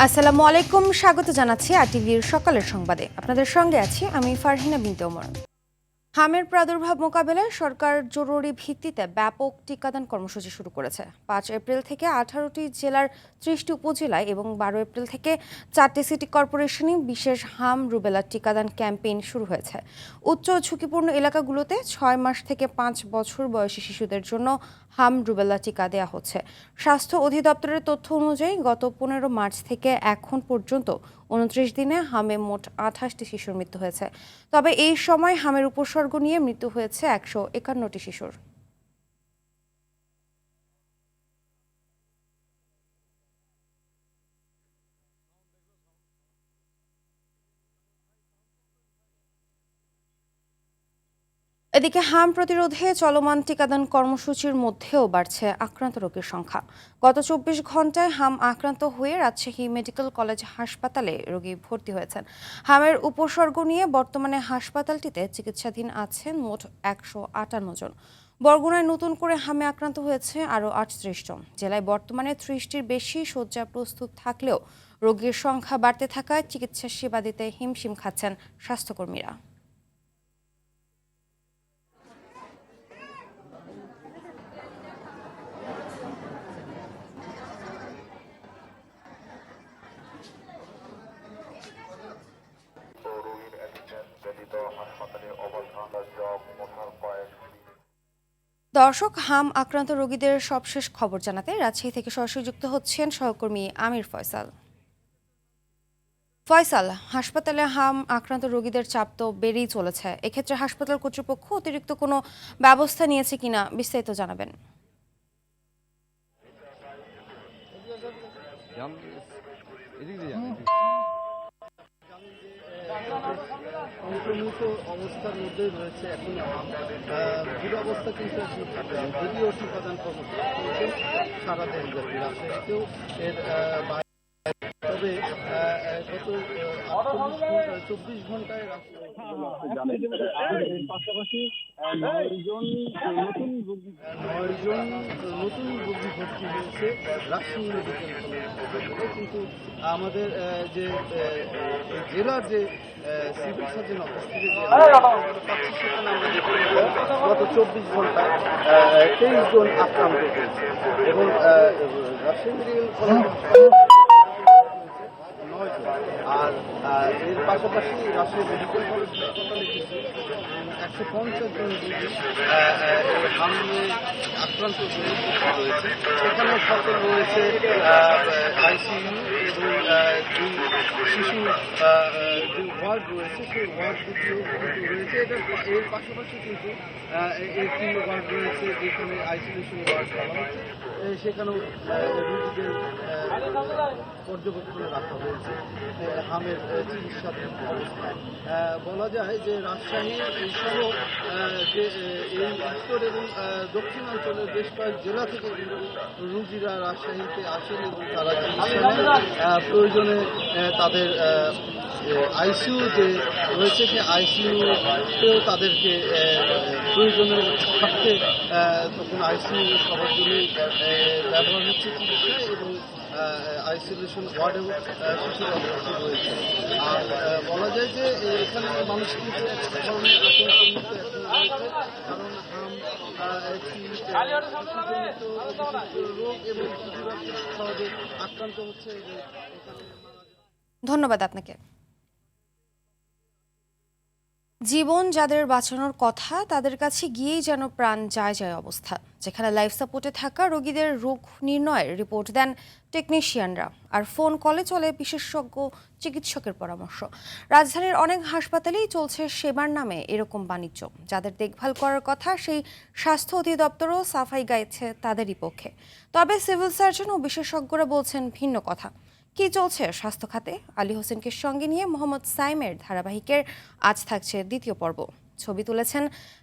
আসসালামু আলাইকুম, স্বাগত জানাচ্ছি আরটিভির সকালের সংবাদে। আপনাদের সঙ্গে আছি আমি ফারহিনা বিনতে ওমর। হামের প্রাদুর্ভাব মোকাবেলায় সরকার জরুরি ভিত্তিতে ব্যাপক টিকাদান কর্মসূচি শুরু করেছে। ৫ এপ্রিল থেকে ১৮টি জেলার ৩০টি উপজেলায় এবং ১২ এপ্রিল থেকে ৪টি সিটি কর্পোরেশনে বিশেষ হাম রুবেলা টিকাদান ক্যাম্পেইন শুরু হয়েছে। উচ্চ ঝুঁকিপূর্ণ এলাকাগুলোতে ৬ মাস থেকে ৫ বছর বয়সী শিশুদের জন্য হাম রুবেলা টিকা দেওয়া হচ্ছে। স্বাস্থ্য অধিদপ্তরের তথ্য অনুযায়ী গত ১৫ মার্চ থেকে এখন পর্যন্ত ২৯ দিনে হামে মোট ২৮টি শিশুর মৃত্যু হয়েছে। তবে এই সময় হামের উপসর্গ নিয়ে মৃত্যু হয়েছে ১৫১টি শিশুর। এদিকে হাম প্রতিরোধে চলমান টিকাদান কর্মসূচির মধ্যেও বাড়ছে আক্রান্ত রোগীর সংখ্যা। গত ২৪ ঘন্টায় হাম আক্রান্ত হয়ে রাজশাহী মেডিকেল কলেজ হাসপাতালে রোগী ভর্তি হয়েছেন। হামের উপসর্গ নিয়ে বর্তমানে হাসপাতালটিতে চিকিৎসাধীন আছেন মোট ১৫৮ জন। বরগুনায় নতুন করে হামে আক্রান্ত হয়েছে আরও ৩৮ জন। জেলায় বর্তমানে ৩০টির বেশি শয্যা প্রস্তুত থাকলেও রোগীর সংখ্যা বাড়তে থাকায় চিকিৎসা সেবা দিতে হিমশিম খাচ্ছেন স্বাস্থ্যকর্মীরা। দর্শক, হাম আক্রান্ত রোগীদের সবশেষ খবর জানাতে রাজশাহী থেকে সরাসরি যুক্ত হচ্ছেন সহকর্মী আমির ফয়সাল। ফয়সাল, হাসপাতালে হাম আক্রান্ত রোগীদের চাপ তো বেড়েই চলেছে। এক্ষেত্রে হাসপাতাল কর্তৃপক্ষ অতিরিক্ত কোনো ব্যবস্থা নিয়েছে কিনা বিস্তারিত জানাবেন। সংক্রমিত অবস্থার মধ্যেই রয়েছে এখন দুরবস্থা কিন্তু যদিও টিকাদান কর্মসূচি চলছে সারা দেশব্যাপী, রাজশাহীতেও এর তবে গত ২৪ ঘন্টায় পাশাপাশি ৯ জন নতুন রোগী ভর্তি হয়েছে রাজশাহী মেডিকেল কলেজে। কিন্তু আমাদের যে জেলার যে সিভিল সার্জন অফিস থেকে পাচ্ছি সেখানে আমরা দেখতে গত ২৪ ঘন্টায় ২৩ জন আক্রান্ত হয়েছে এবং রাজশাহী মেডিকেল কলেজ আর এর পাশাপাশি রাজশাহী মেডিকেল কলেজ হাসপাতালে কিন্তু ১৫০ জন রোগী হামলে আক্রান্ত হয়ে রয়েছে। সেখানে সাথে রয়েছে আইসিইউ এবং শিশু যে ওয়ার্ড রয়েছে সেই ওয়ার্ডগুলিও কিন্তু রয়েছে। এর পাশাপাশি কিন্তু একটি ওয়ার্ড রয়েছে যেখানে আইসোলেশন ওয়ার্ড বলা হচ্ছে, সেখানেও রোগীদের পর্যবেক্ষণে রাখা হয়েছে হামের চিকিৎসাধীন অবস্থায়। বলা যায় যে রাজশাহী সহ যে এই উত্তর এবং দক্ষিণাঞ্চলের বেশ কয়েক জেলা থেকে রোগীরা রাজশাহীতে আসেন এবং তারা চিকিৎসা প্রয়োজনে তাদের আইসিইউ যে রয়েছে সেই আইসিইউতেও তাদেরকে প্রয়োজনের স্বার্থে তখন আইসিইউ সবার জন্যই ব্যবহার হচ্ছে চিকিৎসায় এবং আইসোলেশন ওয়ার্ডেও শিশুরা ভর্তি রয়েছে। আর বলা যায় যে এখানে মানুষ কিন্তু এক ধরনের আতঙ্কমুক্ত এখন রয়েছে, কারণ একটি রোগ এবং শিশুরা সহজে আক্রান্ত হচ্ছে এবং এখানে। ধন্যবাদ আপনাকে। জীবন যাদের বাঁচানোর কথা তাদের কাছে গিয়েই যেন প্রাণ যায় যায় অবস্থা, যেখানে লাইফ সাপোর্টে থাকা রোগীদের রোগ নির্ণয়ের রিপোর্ট দেন টেকনিশিয়ানরা, আর ফোন কলে চলে বিশেষজ্ঞ চিকিৎসকের পরামর্শ। রাজধানীর অনেক হাসপাতালেই চলছে সেবার নামে এরকম বাণিজ্য। যাদের দেখভাল করার কথা সেই স্বাস্থ্য অধিদপ্তরও সাফাই গাইছে তাদেরই পক্ষে। তবে সিভিল সার্জন ও বিশেষজ্ঞরা বলছেন ভিন্ন কথা। কি চলছে স্বাস্থ্য খাতে? আলী হোসেনকে সঙ্গে নিয়ে মোহাম্মদ সাইমের ধারাবাহিকের আজ থাকছে দ্বিতীয় পর্ব। ছবি তুলেছেন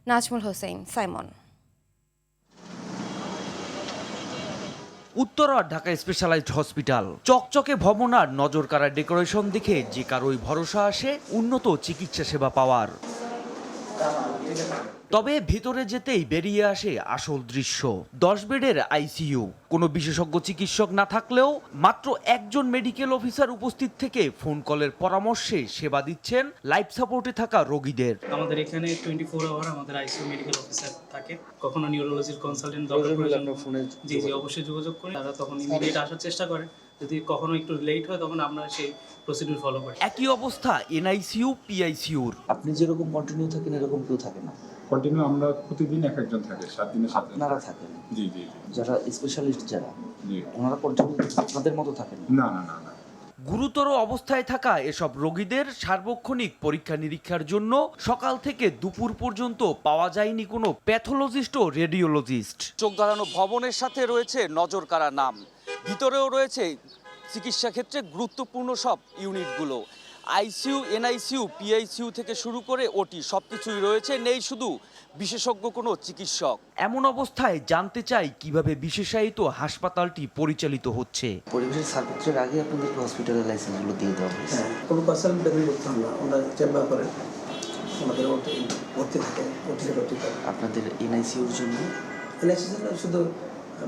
নাজমুল হোসেন সাইমন। উত্তরা ঢাকা স্পেশালাইজড হসপিটাল, চকচকে ভবন আর নজরকাড়া ডেকোরেশন দেখে যে কারোই ভরসা আসে উন্নত চিকিৎসা সেবা পাওয়ার। তবে ভিতরে যেতেই বেরিয়ে আসে আসল দৃশ্য। 10 বেডের আইসিইউ, কোনো বিশেষজ্ঞ চিকিৎসক না থাকলেও মাত্র একজন মেডিকেল অফিসার উপস্থিত থেকে ফোন কলের পরামর্শে সেবা দিচ্ছেন লাইফ সাপোর্টে থাকা রোগীদের। আমাদের এখানে 24 আওয়ার আমাদের আইসিইউ মেডিকেল অফিসার থাকে। কখনো নিউরোলজির কনসালটেন্ট দরকার পড়লে জি অবশ্যই যোগাযোগ করি। তারা তখন ইমিডিয়েট আসার চেষ্টা করে। যদি কখনো একটু লেট হয় তখন আমরা সেই প্রসিডিউর ফলো করি। একই অবস্থা এনআইসিইউ, পিআইসিইউর। আপনি যেরকম কন্টিনিউ থাকেন এরকম কেউ থাকে না। কন্টিনিউ আমরা প্রতিদিন একজন থাকে, 7 দিনে 7 দিন আপনারা থাকেন? জি জি যারা স্পেশালিস্ট যারা, জি। ওনারা কন্টিনিউ আপনাদের মতো থাকেন না না না না। গুরুতর অবস্থায় থাকা এসব রোগীদের সার্বক্ষণিক পরীক্ষা নিরীক্ষার জন্য সকাল থেকে দুপুর পর্যন্ত পাওয়া যায়নি কোনো প্যাথোলজিস্ট ও রেডিওলজিস্ট। চোখ ধারানো ভবনের সাথে রয়েছে নজরকাড়া নাম, ভিতরেও রয়েছে চিকিৎসা ক্ষেত্রে গুরুত্বপূর্ণ সব ইউনিটগুলো। আইসিইউ, এনআইসিইউ, পিআইসিইউ থেকে শুরু করে ওটি সবকিছুই রয়েছে, নেই শুধু বিশেষজ্ঞ কোনো চিকিৎসক। এমন অবস্থায় জানতে চাই কিভাবে বিশেষায়িত হাসপাতালটি পরিচালিত হচ্ছে। পরিবেশের সার্ভিসের আগে আপনাদেরকে হসপিটালের লাইসেন্সগুলো দিয়ে দেওয়া হয়েছে। কোনো কনসাল্ট বেতন করতে হবে না, আমরা চেম্বার করে আমাদের ভর্তি থাকে, ভর্তি করে। আপনাদের এনআইসিউর জন্য শুধু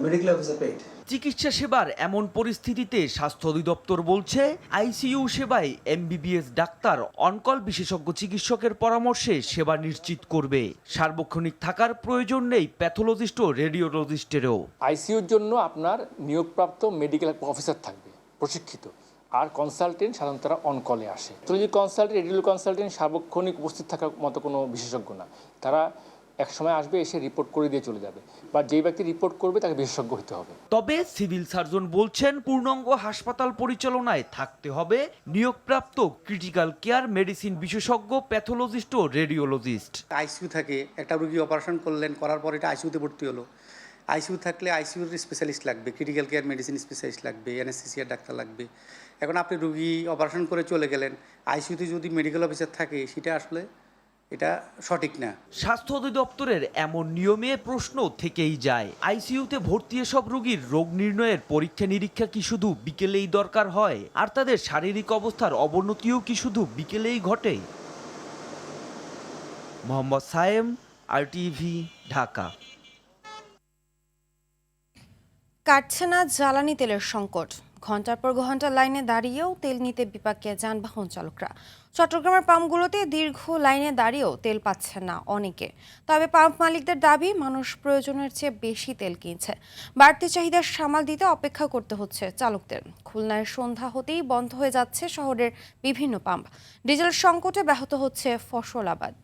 মেডিকেল অফিসার পেইড। চিকিৎসা সেবার এমন পরিস্থিতিতে স্বাস্থ্য অধিদপ্তর বলছে আইসিইউ সেবায় এমবিবিএস ডাক্তার অনকল বিশেষজ্ঞ চিকিৎসকের পরামর্শে সেবা নিশ্চিত করবে। সার্বক্ষণিক থাকার প্রয়োজন নেই প্যাথোলজিস্ট ও রেডিওলজিস্টেরও। আইসিইউর জন্য আপনার নিয়োগপ্রাপ্ত মেডিকেল অফিসার থাকবে প্রশিক্ষিত, আর কনসালটেন্ট সাধারণত তারা অনকলে আসে। তো যদি কনসালটেন্ট, রেডিও কনসালটেন্ট সার্বক্ষণিক উপস্থিত থাকার মতো কোনো বিশেষজ্ঞ না, তারা এক সময় আসবে, এসে রিপোর্ট করে দিয়ে চলে যাবে, বা যেই ব্যক্তি রিপোর্ট করবে তাকে বিশেষজ্ঞ হতে হবে। তবে সিভিল সার্জন বলছেন পূর্ণাঙ্গ হাসপাতাল পরিচালনায় থাকতে হবে নিয়োগপ্রাপ্ত ক্রিটিক্যাল কেয়ার মেডিসিন বিশেষজ্ঞ, প্যাথোলজিস্ট ও রেডিওলজিস্ট। আইসিইউ থাকে, একটা রোগী অপারেশন করলেন, করার পর এটা আইসিইউতে ভর্তি হলো। আইসিইউ থাকলে আইসিইউর স্পেশালিস্ট লাগবে, ক্রিটিক্যাল কেয়ার মেডিসিন স্পেশালিস্ট লাগবে, অ্যানেস্থেসিয়ার ডাক্তার লাগবে। এখন আপনি রোগী অপারেশন করে চলে গেলেন, আইসিইউতে যদি মেডিকেল অফিসার থাকে, সেটা আসলে এটা সঠিক না। স্বাস্থ্য অধিদপ্তরের এমন নিয়মে প্রশ্ন থেকেই যায়, আইসিইউতে ভর্তি এসব রোগীর রোগ নির্ণয়ের পরীক্ষা নিরীক্ষা কি শুধু বিকেলেই দরকার হয়? আর তাদের শারীরিক অবস্থার অবনতিও কি শুধু বিকেলেই ঘটে? মোহাম্মদ সায়েম, RTV, ঢাকা। কাটছে না জ্বালানি তেলের সংকট, ঘন্টার পর ঘন্টা লাইনে দাঁড়িয়েও তেল নিতে বিপাকে যানবাহন চালকরা। চট্টগ্রামের পাম্পগুলোতে দীর্ঘ লাইনে দাঁড়িয়েও তেল পাচ্ছে না অনেকে। তবে পাম্প মালিকদের দাবি, মানুষ প্রয়োজনের চেয়ে বেশি তেল কিনছে। বাড়তি চাহিদা সামাল দিতে অপেক্ষা করতে হচ্ছে চালকদের। খুলনায় সন্ধ্যা হতেই বন্ধ হয়ে যাচ্ছে শহরের বিভিন্ন পাম্প। ডিজেল সংকটে ব্যাহত হচ্ছে ফসল আবাদ।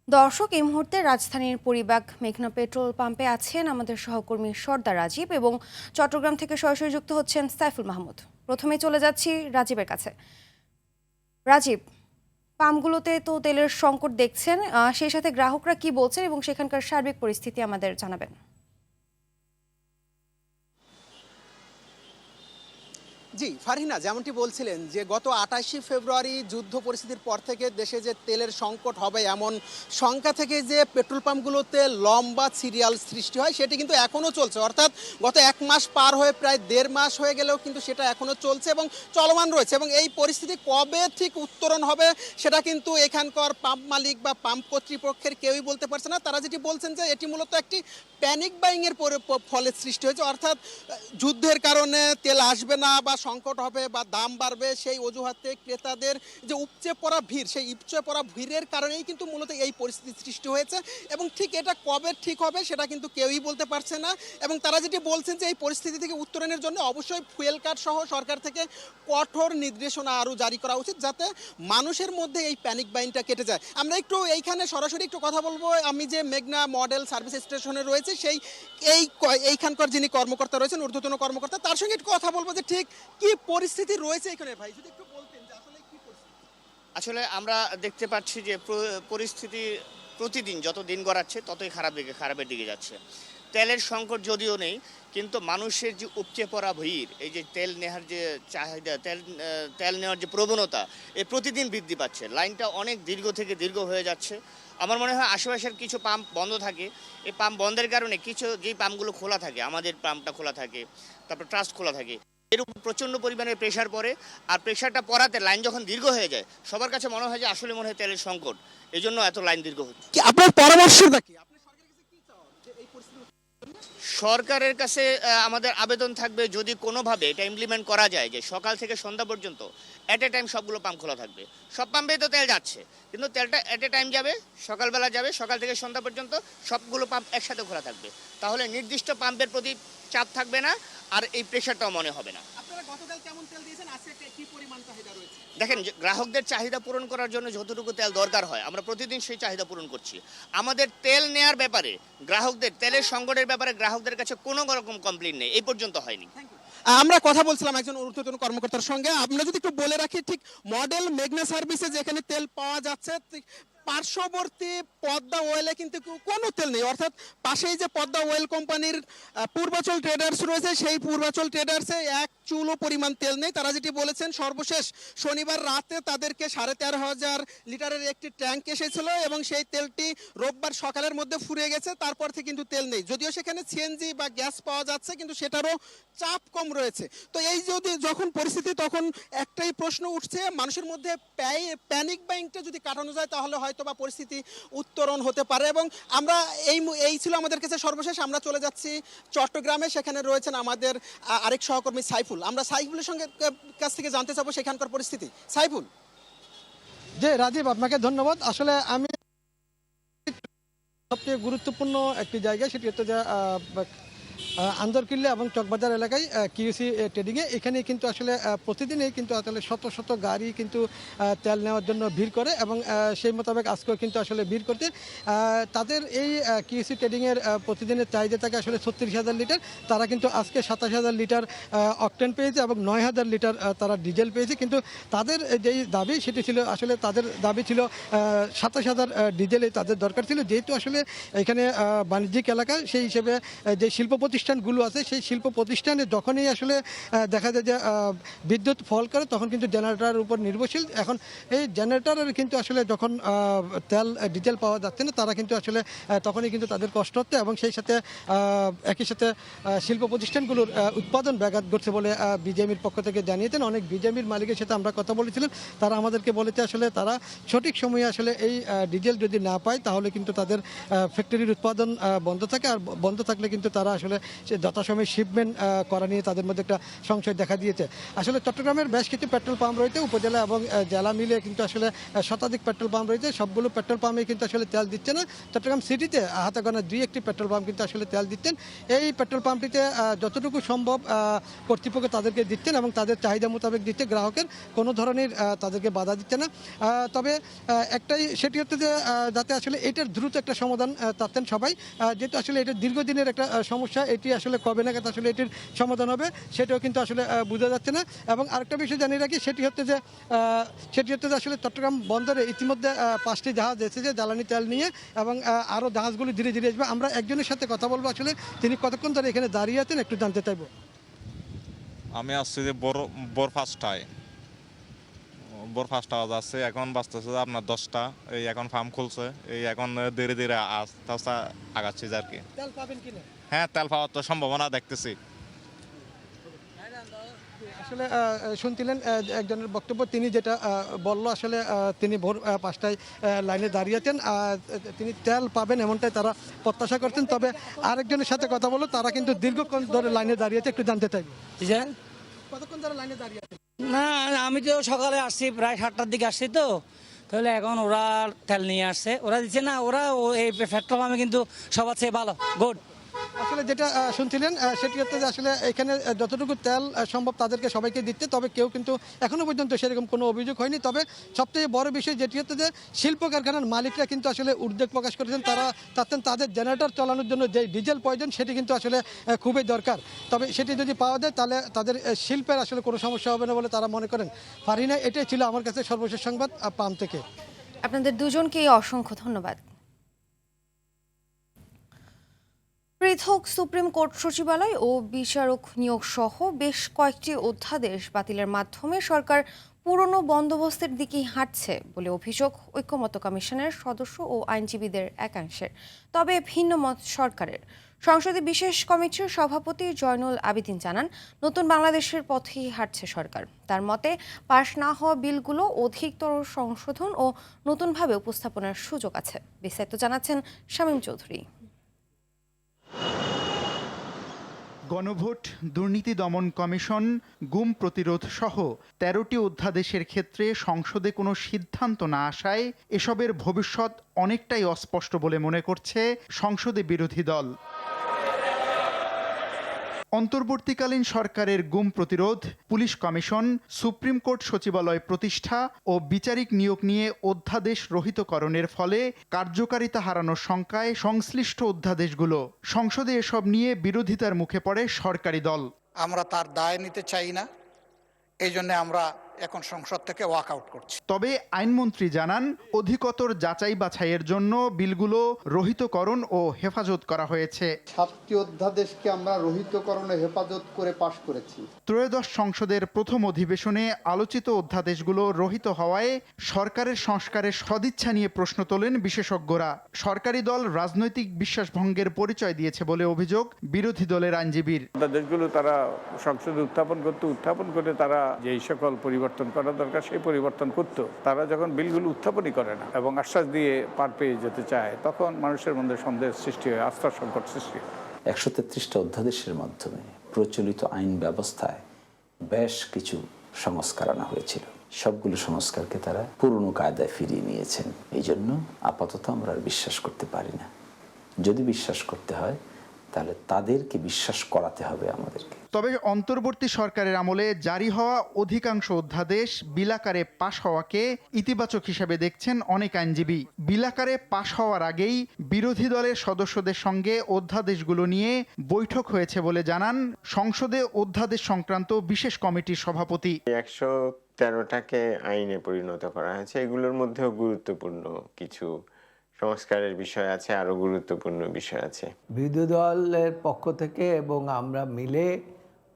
দর্শক, এই মুহূর্তে রাজধানীর পরিবাগ মেঘনা পেট্রোল পাম্পে আছেন আমাদের সহকর্মী সর্দার রাজীব, এবং চট্টগ্রাম থেকে সরাসরি যুক্ত হচ্ছেন সাইফুল মাহমুদ। প্রথমে চলে যাচ্ছি রাজীবের কাছে। রাজীব, পাম্পগুলোতে তো তেলের সংকট দেখছেন, সেই সাথে গ্রাহকরা কি বলছেন এবং সেখানকার সার্বিক পরিস্থিতি আমাদের জানাবেন। জি ফারহিনা, যেমনটি বলছিলেন যে গত 28 ফেব্রুয়ারি যুদ্ধ পরিস্থিতির পর থেকে দেশে যে তেলের সংকট হবে এমন সংখ্যা থেকে যে পেট্রোল পাম্পগুলোতে লম্বা সিরিয়াল সৃষ্টি হয়, সেটি কিন্তু এখনও চলছে। অর্থাৎ গত 1 মাস পার হয়ে প্রায় 1.5 মাস হয়ে গেলেও কিন্তু সেটা এখনও চলছে এবং চলমান রয়েছে। এবং এই পরিস্থিতি কবে ঠিক উত্তরণ হবে সেটা কিন্তু এখানকার পাম্প মালিক বা পাম্প কর্তৃপক্ষের কেউই বলতে পারছে না। তারা যেটি বলছেন যে এটি মূলত একটি প্যানিক বাইংয়ের ফলে সৃষ্টি হয়েছে। অর্থাৎ যুদ্ধের কারণে তেল আসবে না বা সংকট হবে বা দাম বাড়বে, সেই অজুহাতে ক্রেতাদের যে উপচে পড়া ভিড়, সেই উপচে পড়া ভিড়ের কারণেই কিন্তু মূলত এই পরিস্থিতি সৃষ্টি হয়েছে। এবং ঠিক এটা কবে ঠিক হবে সেটা কিন্তু কেউই বলতে পারছে না। এবং তারা যেটি বলছেন যে এই পরিস্থিতি থেকে উত্তরণের জন্য অবশ্যই ফুয়েল কার্ড সহ সরকার থেকে কঠোর নির্দেশনা আরও জারি করা উচিত, যাতে মানুষের মধ্যে এই প্যানিক বাইনটা কেটে যায়। আমরা একটু এইখানে সরাসরি একটু কথা বলবো। আমি যে মেঘনা মডেল সার্ভিস স্টেশনে রয়েছে এইখানকার যিনি কর্মকর্তা রয়েছেন, ঊর্ধ্বতন কর্মকর্তা, তার সঙ্গে একটু কথা বলবো যে ঠিক কি পরিস্থিতি রয়েছে এখানে। ভাই, যদি একটু বলতেন যে আসলে কি পরিস্থিতি। আসলে আমরা দেখতে পাচ্ছি যে পরিস্থিতি প্রতিদিন যত দিন গড়াচ্ছে ততই খারাপের দিকে যাচ্ছে। তো তেলের সংকট যদিও নেই, কিন্তু মানুষের যে উপচে পড়া ভিড়, এই যে তেল নেওয়ার যে চাহিদা, তেল নেওয়ার যে প্রবণতা, এ প্রতিদিন বৃদ্ধি পাচ্ছে। লাইনটা অনেক দীর্ঘ থেকে দীর্ঘ হয়ে যাচ্ছে। আমার মনে হয় আশেপাশের কিছু পাম্প বন্ধ থাকে, এই পাম্প বন্ধের কারণে কিছু যেই পাম্পগুলো খোলা থাকে, আমাদের পাম্পটা খোলা থাকে, তারপর ট্রাস্ট খোলা থাকে, এর উপর প্রচণ্ড পরিমাণে প্রেশার পড়ে। আর প্রেশারটা পড়াতে লাইন যখন দীর্ঘ হয়ে যায়, সবার কাছে মনে হয় যে আসলে মনে হয় তেলের সংকট, এই জন্য এত লাইন দীর্ঘ হচ্ছে। কি আপনার পরামর্শটা কি? সরকারের কাছে আমাদের আবেদন থাকবে, যদি কোনোভাবে এটা ইমপ্লিমেন্ট করা যায় যে সকাল থেকে সন্ধ্যা পর্যন্ত অ্যাট এ টাইম সবগুলো পাম্প খোলা থাকবে। সব পাম্পেই তো তেল যাচ্ছে, কিন্তু তেলটা অ্যাট এ টাইম যাবে, সকালবেলা যাবে, সকাল থেকে সন্ধ্যা পর্যন্ত সবগুলো পাম্প একসাথে খোলা থাকবে। তাহলে নির্দিষ্ট পাম্পের প্রতি চাপ থাকবে না, আর এই প্রেশারটাও মনে হবে না। আপনারা গতকাল কেমন তেল দিয়েছেন, আজকে কি পরিমাণ চাহিদা রয়েছে? দেখেন, গ্রাহকদের চাহিদা পূরণ করার জন্য যতটুকু তেল দরকার হয় আমরা প্রতিদিন সেই চাহিদা পূরণ করছি। আমাদের তেল নেয়ার ব্যাপারে গ্রাহকদের, তেলের সংকটের ব্যাপারে গ্রাহকদের কাছে কোনো রকম কমপ্লেইন নেই, এই পর্যন্ত হয়নি। আমরা কথা বলছিলাম একজন ঊর্ধ্বতন কর্মকর্তার সঙ্গে। আমরা যদি একটু বলে রাখি, ঠিক মডেল মেঘনা সার্ভিসে যেখানে তেল পাওয়া যাচ্ছে, পার্শ্ববর্তী পদ্মা ওয়েলে কিন্তু কোনো তেল নেই। অর্থাৎ পাশেই যে পদ্মা ওয়েল কোম্পানির পূর্বাচল ট্রেডার্স রয়েছে, সেই পূর্বাচল ট্রেডার্সে এক চুলও পরিমাণ তেল নেই। তারা যেটি বলেছেন, সর্বশেষ শনিবার রাতে তাদেরকে 13,500 লিটারের একটি ট্যাঙ্ক এসেছিল এবং সেই তেলটি রোববার সকালের মধ্যে ফুরিয়ে গেছে। তারপর থেকে কিন্তু তেল নেই, যদিও সেখানে সিএনজি বা গ্যাস পাওয়া যাচ্ছে, কিন্তু সেটারও চাপ কম রয়েছে। তো এই যখন পরিস্থিতি, তখন একটাই প্রশ্ন উঠছে, মানুষের মধ্যে প্যানিক বাইংটা যদি কাটানো যায় তাহলে হয়তো বা পরিস্থিতি উত্তরণ হতে পারে। এবং আমরা এই ছিল আমাদের কাছে সর্বশেষ। আমরা চলে যাচ্ছি চট্টগ্রামে, সেখানে রয়েছেন আমাদের আরেক সহকর্মী সাইফুল। আমরা সাইফুলের কাছ থেকে জানতে চাবো সেখানকার পরিস্থিতি। সাইফুল। যে রাজীব, আপনাকে ধন্যবাদ। আসলে আমি সবচেয়ে গুরুত্বপূর্ণ একটি জায়গা, সেটি হচ্ছে যে আন্দরকিল্লা এবং চকবাজার এলাকায় কিউসি ট্রেডিংয়ে। এখানে কিন্তু আসলে প্রতিদিনই কিন্তু আসলে শত শত গাড়ি কিন্তু তেল নেওয়ার জন্য ভিড় করে এবং সেই মোতাবেক আজকেও কিন্তু আসলে ভিড় করতে তাদের এই কিউসি ট্রেডিংয়ের প্রতিদিনের চাহিদা থাকে আসলে 36,000 লিটার। তারা কিন্তু আজকে 27,000 লিটার অকটেন পেয়েছে এবং 9,000 লিটার তারা ডিজেল পেয়েছে। কিন্তু তাদের যেই দাবি, সেটি ছিল আসলে তাদের দাবি ছিল 27,000 ডিজেলে তাদের দরকার ছিল, যেহেতু আসলে এখানে বাণিজ্যিক এলাকা, সেই হিসেবে যে শিল্প প্রতিষ্ঠানগুলো আছে, সেই শিল্প প্রতিষ্ঠানে যখনই আসলে দেখা যায় যে বিদ্যুৎ ফল করে, তখন কিন্তু জেনারেটরের উপর নির্ভরশীল। এখন এই জেনারেটরের কিন্তু আসলে যখন তেল ডিজেল পাওয়া যাচ্ছে না, তারা কিন্তু আসলে তখনই কিন্তু তাদের কষ্ট হচ্ছে এবং সেই সাথে একই সাথে শিল্প প্রতিষ্ঠানগুলোর উৎপাদন ব্যাঘাত ঘটছে বলে বিজেএমএর পক্ষ থেকে জানিয়েছেন। অনেক বিজেএমএর মালিকের সাথে আমরা কথা বলেছিলাম, তারা আমাদেরকে বলেছে আসলে তারা সঠিক সময়ে আসলে এই ডিজেল যদি না পায়, তাহলে কিন্তু তাদের ফ্যাক্টরির উৎপাদন বন্ধ থাকে, আর বন্ধ থাকলে কিন্তু তারা আসলে যথাসময়ে শিপমেন্ট করা নিয়ে তাদের মধ্যে একটা সংশয় দেখা দিয়েছে। আসলে চট্টগ্রামের বেশ কিছু পেট্রোল পাম্প রয়েছে, উপজেলা এবং জেলা মিলে কিন্তু আসলে শতাধিক পেট্রোল পাম্প রয়েছে। সবগুলো পেট্রোল পাম্পে কিন্তু আসলে তেল দিচ্ছে না। চট্টগ্রাম সিটিতে হাতে গোনা 2-1টি পেট্রোল পাম্প কিন্তু আসলে তেল দিচ্ছেন। এই পেট্রোল পাম্পটিতে যতটুকু সম্ভব কর্তৃপক্ষ তাদেরকে দিচ্ছেন এবং তাদের চাহিদা মোতাবেক দিচ্ছে, গ্রাহকের কোনো ধরনের তাদেরকে বাধা দিচ্ছে না। তবে একটাই, সেটি হচ্ছে যে যাতে আসলে এটার দ্রুত একটা সমাধান চাচ্ছেন সবাই, যেহেতু আসলে এটা দীর্ঘদিনের একটা সমস্যা। এটি আসলে কবে নাগাদ আসলে এটির সমাধান হবে সেটাও কিন্তু আসলে বোঝা যাচ্ছে না। এবং আরেকটা বিষয় জানিয়ে রাখি, সেটি হচ্ছে যে আসলে চট্টগ্রাম বন্দরে ইতিমধ্যে 5টি জাহাজ এসেছে জ্বালানি তেল নিয়ে, এবং আরও জাহাজগুলি ধীরে ধীরে আসবে। আমরা একজনের সাথে কথা বলবো, আসলে তিনি কতক্ষণ ধরে এখানে দাঁড়িয়ে আছেন একটু জানতে চাইবো। আমি আসছি যে বোর ফার্স্টটায় আওয়াজ আছে, এখন বাঁচতেছে আপনার 10টা। এই এখন ফার্ম খুলছে, এই এখন ধীরে ধীরে আস্তে আস্তে আগাচ্ছি আর কি। তেল পাবেন কিনা? হ্যাঁ, তেল পাওয়ার তো সম্ভাবনা দেখতেছি। আসলে শুনছিলেন একজনের বক্তব্য, তিনি যেটা বললো, আসলে তিনি ভোর 5টায় লাইনে দাঁড়িয়েছেন, তিনি তেল পাবেন এমনটাই তারা প্রত্যাশা করছেন। তবে আরেকজনের সাথে কথা বললো, তারা কিন্তু দীর্ঘক্ষণ ধরে লাইনে দাঁড়িয়েছে, একটু জানতে চাইব। কতক্ষণ ধরে লাইনে দাঁড়িয়ে আছেন? না, আমি তো সকালে আসছি, প্রায় 7টার দিকে আসছি, তো তাহলে এখন ওরা তেল নিয়ে আসছে, ওরা দিচ্ছে না, ওরা এই পেট্রোল পাম্পে কিন্তু সবার চেয়ে ভালো, গুড। আসলে যেটা শুনছিলেন, সেটি হচ্ছে যে আসলে এখানে যতটুকু তেল সম্ভব তাদেরকে সবাইকে দিচ্ছে, তবে কেউ কিন্তু এখনো পর্যন্ত সেরকম কোনো অভিযোগ হয়নি। তবে সবথেকে বড় বিষয় যেটি হচ্ছে যে শিল্প কারখানার মালিকরা কিন্তু আসলে উদ্বেগ প্রকাশ করেছেন। তারা চাচ্ছেন তাদের জেনারেটর চালানোর জন্য যে ডিজেল প্রয়োজন, সেটি কিন্তু আসলে খুবই দরকার। তবে সেটি যদি পাওয়া যায়, তাহলে তাদের শিল্পের আসলে কোনো সমস্যা হবে না বলে তারা মনে করেন। ফারহিনা, এটাই ছিল আমার কাছে সর্বশেষ সংবাদ পাম্প থেকে। আপনাদের দুজনকে অসংখ্য ধন্যবাদ। পৃথক সুপ্রিম কোর্ট সচিবালয় ও বিচারক নিয়োগ সহ বেশ কয়েকটি অধ্যাদেশ বাতিলের মাধ্যমে সরকার পুরনো বন্দোবস্তের দিকেই হাঁটছে বলে অভিযোগ ঐক্যমত্য কমিশনের সদস্য ও আইনজীবীদের একাংশের। তবে ভিন্ন মত সরকারের। সংসদে বিশেষ কমিটির সভাপতি জয়নুল আবেদিন জানান, নতুন বাংলাদেশের পথেই হাঁটছে সরকার। তার মতে পাশ না হওয়া বিলগুলো অধিকতর সংশোধন ও নতুনভাবে উপস্থাপনের সুযোগ আছে। বিস্তারিত জানাচ্ছেন শামীম চৌধুরী। গণভোট, দুর্নীতি দমন কমিশন, গুম প্রতিরোধ সহ ১৩টি অধ্যাদেশের ক্ষেত্রে সংসদে কোনো সিদ্ধান্ত না আসায় এসবের ভবিষ্যৎ অনেকটাই অস্পষ্ট বলে মনে করছে সংসদে বিরোধী দল। অন্তর্বর্তীকালীন সরকারের গুম প্রতিরোধ, পুলিশ কমিশন, সুপ্রিম কোর্ট সচিবালয় প্রতিষ্ঠা ও বিচারিক নিয়োগ নিয়ে অধ্যাদেশ রহিতকরণের ফলে কার্যকারিতা হারানোর শঙ্কায় সংশ্লিষ্ট অধ্যাদেশগুলো। সংসদে এসব নিয়ে বিরোধিতার মুখে পড়ে সরকারি দল। আমরা তার দায় নিতে চাই না, এই জন্য আমরা এখন সংসদ থেকে ওয়াক আউট করছি। তবে আইনমন্ত্রী জানান, অধিকতর যাচাই বাছাইয়ের জন্য বিলগুলো রহিতকরণ ও হেফাজত করা হয়েছে। 7টি অধ্যাদেশকে আমরা রহিতকরণ ও হেফাজত করে পাশ করেছি। ত্রয়োদশ সংসদের প্রথম অধিবেশনে আলোচিত অধ্যাদেশগুলো রহিত হওয়ায় সরকারের সংস্কারের সদিচ্ছা নিয়ে প্রশ্ন তোলেন বিশেষজ্ঞরা। সরকারি দল রাজনৈতিক বিশ্বাসভঙ্গের পরিচয় দিয়েছে বলে অভিযোগ বিরোধী দলের আইনজীবীর। অধ্যাদেশগুলো তারা সংসদে উত্থাপন করে তারা যেই সকল পরিবর্তন করা দরকার সেই পরিবর্তন করতো। তারা যখন বিলগুলো উত্থাপনই করে না এবং আশ্বাস দিয়ে পার পেয়ে যেতে চায়, তখন মানুষের মধ্যে সন্দেহের সৃষ্টি হয়, আস্থার সংকট সৃষ্টি হয়। 133টা অধ্যাদেশের মাধ্যমে প্রচলিত আইন ব্যবস্থায় বেশ কিছু সংস্কার আনা হয়েছিল। সবগুলো সংস্কারকে তারা পুরনো কায়দায় ফিরিয়ে নিয়েছেন। এই জন্য আপাতত আমরা আর বিশ্বাস করতে পারি না। যদি বিশ্বাস করতে হয় তাহলে তাদেরকে বিশ্বাস করাতে হবে আমাদেরকে। তবে অন্তর্বর্তী সরকারের আমলে জারি হওয়া অধিকাংশ অধ্যাদেশ বিলাকারে পাশ হওয়াকে ইতিবাচক হিসেবে দেখছেন অনেক আইনজীবী। বিলাকারে পাশ হওয়ার আগেই বিরোধী দলের সদস্যদের সঙ্গে অধ্যাদেশগুলো নিয়ে বৈঠক হয়েছে বলে জানান সংসদে অধ্যাদেশ সংক্রান্ত বিশেষ কমিটির সভাপতি। 113টাকে আইনে পরিণত করা হয়েছে। এগুলোর মধ্যেও গুরুত্বপূর্ণ কিছু সংস্কারের বিষয় আছে, আরো গুরুত্বপূর্ণ বিষয় আছে। বিরোধী দলের পক্ষ থেকে এবং আমরা মিলে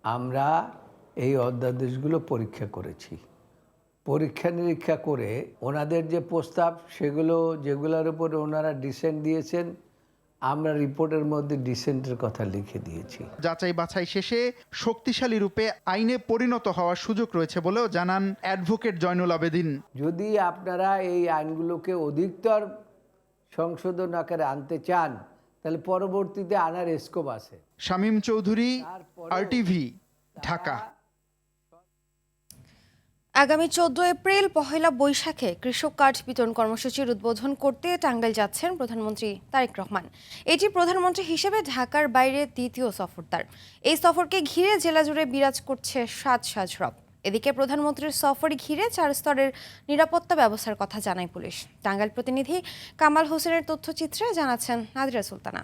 আমরা এই অধ্যাদেশগুলো পরীক্ষা করেছি। পরীক্ষা নিরীক্ষা করে ওনাদের যে প্রস্তাব সেগুলো যেগুলোর উপরে ওনারা ডিসেন্ট দিয়েছেন, আমরা রিপোর্টের মধ্যে ডিসেন্টের কথা লিখে দিয়েছি। যাচাই বাছাই শেষে শক্তিশালী রূপে আইনে পরিণত হওয়ার সুযোগ রয়েছে বলেও জানান অ্যাডভোকেট জয়নুল আবেদিন। যদি আপনারা এই আইনগুলোকে অধিকতর সংশোধন আকারে আনতে চান, তাহলে পরবর্তীতে আনার স্কোপ আছে। শামীম চৌধুরী, RTV, ঢাকা। আগামী 14 এপ্রিল পহেলা বৈশাখে কৃষক কার্ড বিতরণ কর্মসূচির উদ্বোধন করতে টাঙ্গাইল যাচ্ছেন প্রধানমন্ত্রী তারেক রহমান। এটি প্রধানমন্ত্রী হিসেবে ঢাকার বাইরে দ্বিতীয় সফর তার। এই সফরকে ঘিরে জেলা জুড়ে বিরাজ করছে সাজ রব। এদিকে প্রধানমন্ত্রীর সফর ঘিরে 4 স্তরের নিরাপত্তা ব্যবস্থার কথা জানায় পুলিশ। টাঙ্গাইল প্রতিনিধি কামাল হোসেনের তথ্যচিত্রে জানাচ্ছেন নাদিরা সুলতানা।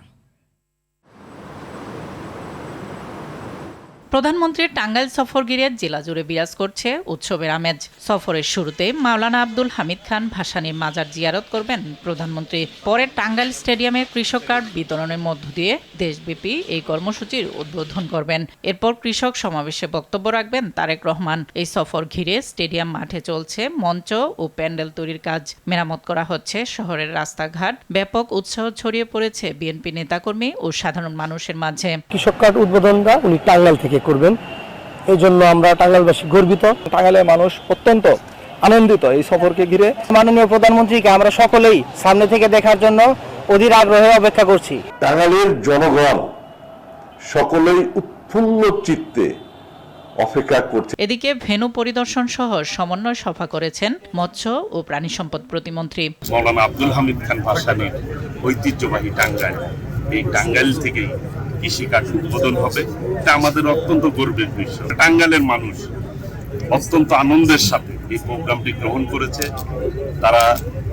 প্রধানমন্ত্রীর টাঙ্গাইল সফর ঘিরে জেলা জুড়ে বিরাজ করছে উৎসবের আমেজ। সফরের শুরুতে মাওলানা আব্দুল হামিদ খান ভাসানীর মাজার জিয়ারত করবেন প্রধানমন্ত্রী। পরে টাঙ্গাইল স্টেডিয়ামে কৃষক কার্ড বিতরণের মধ্য দিয়ে দেশব্যাপী এই কর্মসূচির উদ্বোধন করবেন। এরপর কৃষক সমাবেশে বক্তব্য রাখবেন তারেক রহমান। এই সফর ঘিরে স্টেডিয়াম মাঠে চলছে মঞ্চ ও প্যান্ডেল তৈরির কাজ। মেরামত করা হচ্ছে শহরের রাস্তাঘাট। ব্যাপক উৎসাহ ছড়িয়ে পড়েছে বিএনপি নেতাকর্মী ও সাধারণ মানুষের মাঝে। কৃষক কার্ড উদ্বোধনটা উনি টাঙ্গাইল থেকে করবেন, এই জন্য আমরা টাঙ্গাইলবাসী গর্বিত। টাঙ্গাইলের মানুষ অত্যন্ত আনন্দিত এই সফরকে ঘিরে। মাননীয় প্রধানমন্ত্রীকে আমরা সকলেই সামনে থেকে দেখার জন্য অধীর আগ্রহে অপেক্ষা করছি। টাঙ্গাইলের জনগণ সকলেই উৎফুল্ল চিত্তে অপেক্ষা করছে। এদিকে ভেন্যু পরিদর্শন সহ সমন্বয় সভা করেছেন মৎস্য ও প্রাণী সম্পদ প্রতিমন্ত্রী। মাওলানা আব্দুল হামিদ খান ভাসানীর ঐতিহ্যবাহী টাঙ্গাইল, এই টাঙ্গাইল থেকেই কৃষিকাজ উদ্বোধন হবে। এটা আমাদের অত্যন্ত গর্বের বিষয়। টাঙ্গাইলের মানুষ অত্যন্ত আনন্দের সাথে এই প্রোগ্রামটি গ্রহণ করেছে। তারা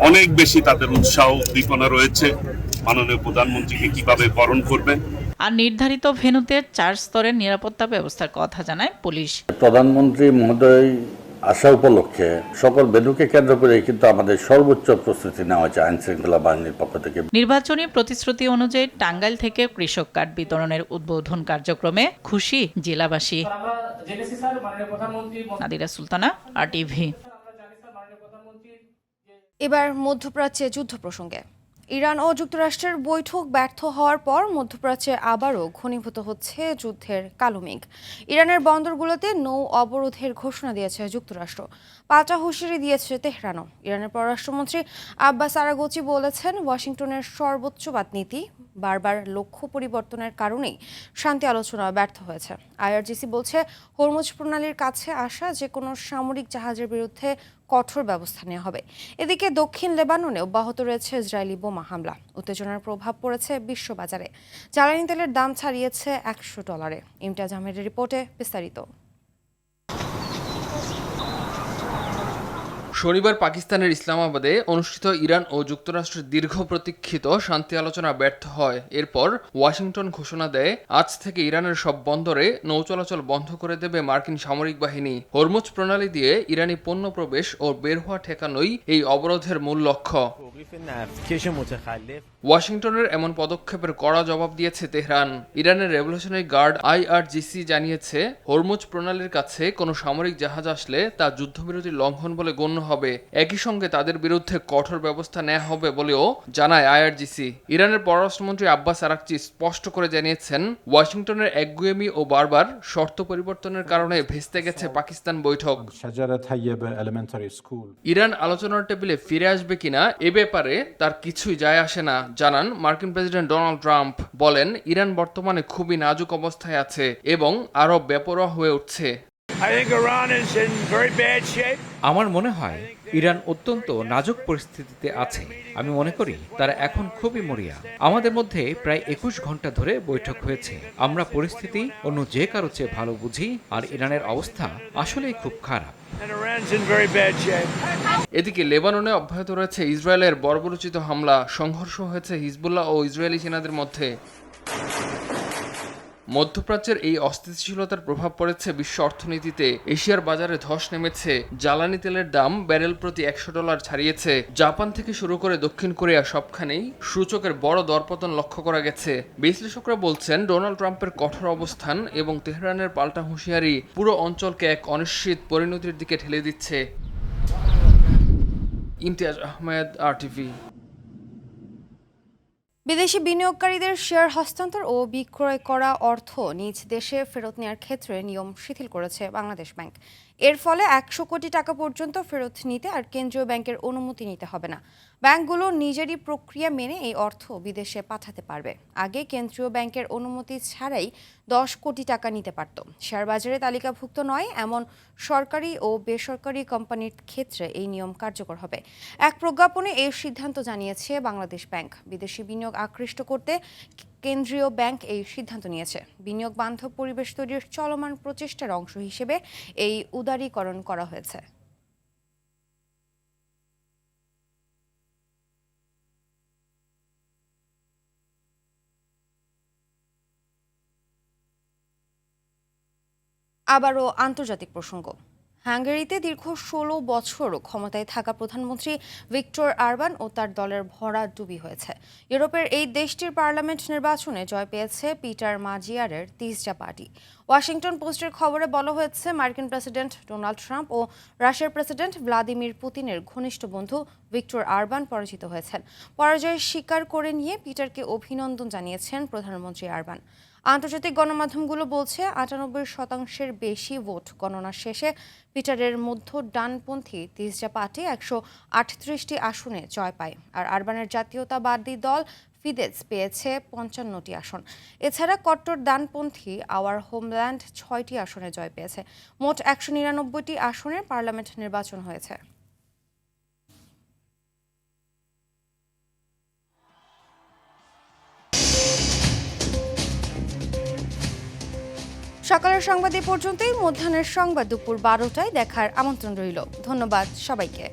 অনেক বেশি তাদের উৎসাহ উদ্দীপনা রয়েছে মাননীয় প্রধানমন্ত্রীকে কিভাবে বরণ করবেন। আর নির্ধারিত ভেন্যুতে 4 স্তরের নিরাপত্তা ব্যবস্থার কথা জানায় পুলিশ। প্রধানমন্ত্রী মহোদয় আসা উপলক্ষে সকল ভেন্যুকে কেন্দ্র করে কিন্তু আমাদের সর্বোচ্চ প্রস্তুতি নেওয়া হয়েছে আইন শৃঙ্খলা বাহিনীর পক্ষ থেকে। নির্বাচনী প্রতিশ্রুতি অনুযায়ী টাঙ্গাইল থেকে কৃষক কার্ড বিতরণের উদ্বোধন কার্যক্রমে খুশি জেলাবাসী। নাদিরা সুলতানা, RTV। এবার মধ্যপ্রাচ্যে যুদ্ধ প্রসঙ্গে। ইরান ও যুক্তরাষ্ট্রের বৈঠক ব্যর্থ হওয়ার পর মধ্যপ্রাচ্যে আবারও ঘনীভূত হচ্ছে যুদ্ধের কালো মেঘ। ইরানের বন্দরগুলোতে নৌ অবরোধের ঘোষণা দিয়েছে যুক্তরাষ্ট্র, পাল্টা হুঁশিয়ারি দিয়েছে তেহরানও। ইরানের পররাষ্ট্রমন্ত্রী আব্বাস আরাগচি বলেছেন, ওয়াশিংটনের সর্বোচ্চবাদ নীতি বারবার লক্ষ্য পরিবর্তনের কারণেই শান্তি আলোচনা ব্যর্থ হয়েছে। IRGC বলছে, হরমুজ প্রণালীর কাছে আসা যে কোনো সামরিক জাহাজের বিরুদ্ধে কঠোর ব্যবস্থা নেওয়া হবে। এদিকে দক্ষিণ লেবাননে অব্যাহত রয়েছে ইসরায়েলি বোমা হামলা। উত্তেজনার প্রভাব পড়েছে বিশ্ববাজারে। জ্বালানি তেলের দাম ছাড়িয়েছে $100। ইমতিয়াজ আহমেদের রিপোর্টে বিস্তারিত। শনিবার পাকিস্তানের ইসলামাবাদে অনুষ্ঠিত ইরান ও যুক্তরাষ্ট্রের দীর্ঘ প্রতীক্ষিত শান্তি আলোচনা ব্যর্থ হয়। এরপর ওয়াশিংটন ঘোষণা দেয়, আজ থেকে ইরানের সব বন্দরে নৌ চলাচল বন্ধ করে দেবে মার্কিন সামরিক বাহিনী। হরমুজ প্রণালী দিয়ে ইরানি পণ্য প্রবেশ ও বের হওয়া ঠেকানোই এই অবরোধের মূল লক্ষ্য। ওয়াশিংটনের এমন পদক্ষেপের কড়া জবাব দিয়েছে তেহরান। ইরানের রেভলিউশনারি গার্ড IRGC জানিয়েছে, হরমুজ প্রণালীর কাছে কোনো সামরিক জাহাজ আসলে তা যুদ্ধবিরতির লঙ্ঘন বলে গণ্য হবে। একই সঙ্গে তাদের বিরুদ্ধে কঠোর ব্যবস্থা নেওয়া হবে বলেও জানায় IRGC। ইরানের পররাষ্ট্রমন্ত্রী আব্বাস আরাগচি স্পষ্ট করে জানিয়েছেন, ওয়াশিংটনের একগুঁয়েমি ও বারবার শর্ত পরিবর্তনের কারণে ভেস্তে গেছে পাকিস্তান বৈঠক। ইরান আলোচনার টেবিলে ফিরে আসবে কিনা এ ব্যাপারে তার কিছুই যায় আসে না, জানান মার্কিন প্রেসিডেন্ট ডোনাল্ড ট্রাম্প। বলেন, ইরান বর্তমানে খুবই নাজুক অবস্থায় আছে এবং আরো বেপরোয়া হয়ে উঠছে। আমার মনে হয় ইরান অত্যন্ত নাজুক পরিস্থিতিতে আছে। আমি মনে করি তারা এখন খুবই মরিয়া। আমাদের মধ্যে প্রায় 21 ঘন্টা ধরে বৈঠক হয়েছে। আমরা পরিস্থিতি অন্য যে কারো চেয়ে ভালো বুঝি, আর ইরানের অবস্থা আসলেই খুব খারাপ। এদিকে লেবাননে অব্যাহত রয়েছে ইসরায়েলের বর্বরোচিত হামলা। সংঘর্ষ হয়েছে হিজবুল্লাহ ও ইসরায়েলি সেনাদের মধ্যে। মধ্যপ্রাচ্যের এই অস্থিতিশীলতার প্রভাব পড়েছে বিশ্ব অর্থনীতিতে। এশিয়ার বাজারে ধস নেমেছে। জ্বালানি তেলের দাম ব্যারেল প্রতি $100 ছাড়িয়েছে। জাপান থেকে শুরু করে দক্ষিণ কোরিয়া সবখানেই সূচকের বড় দরপতন লক্ষ্য করা গেছে। বিশ্লেষকরা বলছেন, ডোনাল্ড ট্রাম্পের কঠোর অবস্থান এবং তেহরানের পাল্টা হুঁশিয়ারি পুরো অঞ্চলকে এক অনিশ্চিত পরিণতির দিকে ঠেলে দিচ্ছে। ইমতিয়াজ আহমেদ, RTV। বিদেশি বিনিয়োগকারীদের শেয়ার হস্তান্তর ও বিক্রয় করা অর্থ নিজ দেশে ফেরত নেওয়ার ক্ষেত্রে নিয়ম শিথিল করেছে বাংলাদেশ ব্যাংক। এর ফলে 100 কোটি টাকা পর্যন্ত ফেরত নিতে আর কেন্দ্রীয় ব্যাংকের অনুমতি নিতে হবে না। ব্যাংকগুলো নিজেরই প্রক্রিয়া মেনে এই অর্থ বিদেশে পাঠাতে পারবে। আগে কেন্দ্রীয় ব্যাংকের অনুমতি ছাড়াই 10 কোটি টাকা নিতে পারত। শেয়ার বাজারে তালিকাভুক্ত নয় এমন সরকারি ও বেসরকারি কোম্পানির ক্ষেত্রে এই নিয়ম কার্যকর হবে। এক প্রজ্ঞাপনে এই সিদ্ধান্ত জানিয়েছে বাংলাদেশ ব্যাংক। বিদেশি বিনিয়োগ আকৃষ্ট করতে কেন্দ্রীয় ব্যাংক এই সিদ্ধান্ত নিয়েছে। বিনিয়োগ বান্ধব পরিবেশ তৈরির চলমান প্রচেষ্টার অংশ হিসেবে এই উদারীকরণ করা হয়েছে। আবারও আন্তর্জাতিক প্রসঙ্গ। হাঙ্গেরিতে দীর্ঘ 16 বছর ক্ষমতায় থাকা প্রধানমন্ত্রী ভিক্টর অরবান ও তার দলের ভরাডুবি হয়েছে। ইউরোপের এই দেশটির পার্লামেন্ট নির্বাচনে জয় পেয়েছে পিটার মাজিয়ারের তিসজা পার্টি। ওয়াশিংটন পোস্টের খবরে বলা হয়েছে, মার্কিন প্রেসিডেন্ট ডোনাল্ড ট্রাম্প ও রাশিয়ার প্রেসিডেন্ট ভ্লাদিমির পুতিনের ঘনিষ্ঠ বন্ধু ভিক্টর অরবান পরাজিত হয়েছেন। পরাজয় স্বীকার করে নিয়ে পিটারকে অভিনন্দন জানিয়েছেন প্রধানমন্ত্রী অরবান। আন্তর্জাতিক গণমাধ্যমগুলো বলছে, 98% বেশি ভোট গণনা শেষে পিটারের মধ্য ডানপন্থী তিসজা পার্টি 138টি আসনে জয় পায়, আর অরবানের জাতীয়তাবাদী দল ফিদেস পেয়েছে 55টি আসন। এছাড়া কট্টর ডানপন্থী আওয়ার হোমল্যান্ড 6টি আসনে জয় পেয়েছে। মোট 199টি আসনে পার্লামেন্ট নির্বাচন হয়েছে। সকালের সংবাদ এ পর্যন্তই। মধ্যাহ্নের সংবাদ দুপুর 12টায় দেখার আমন্ত্রণ রইল। ধন্যবাদ সবাইকে।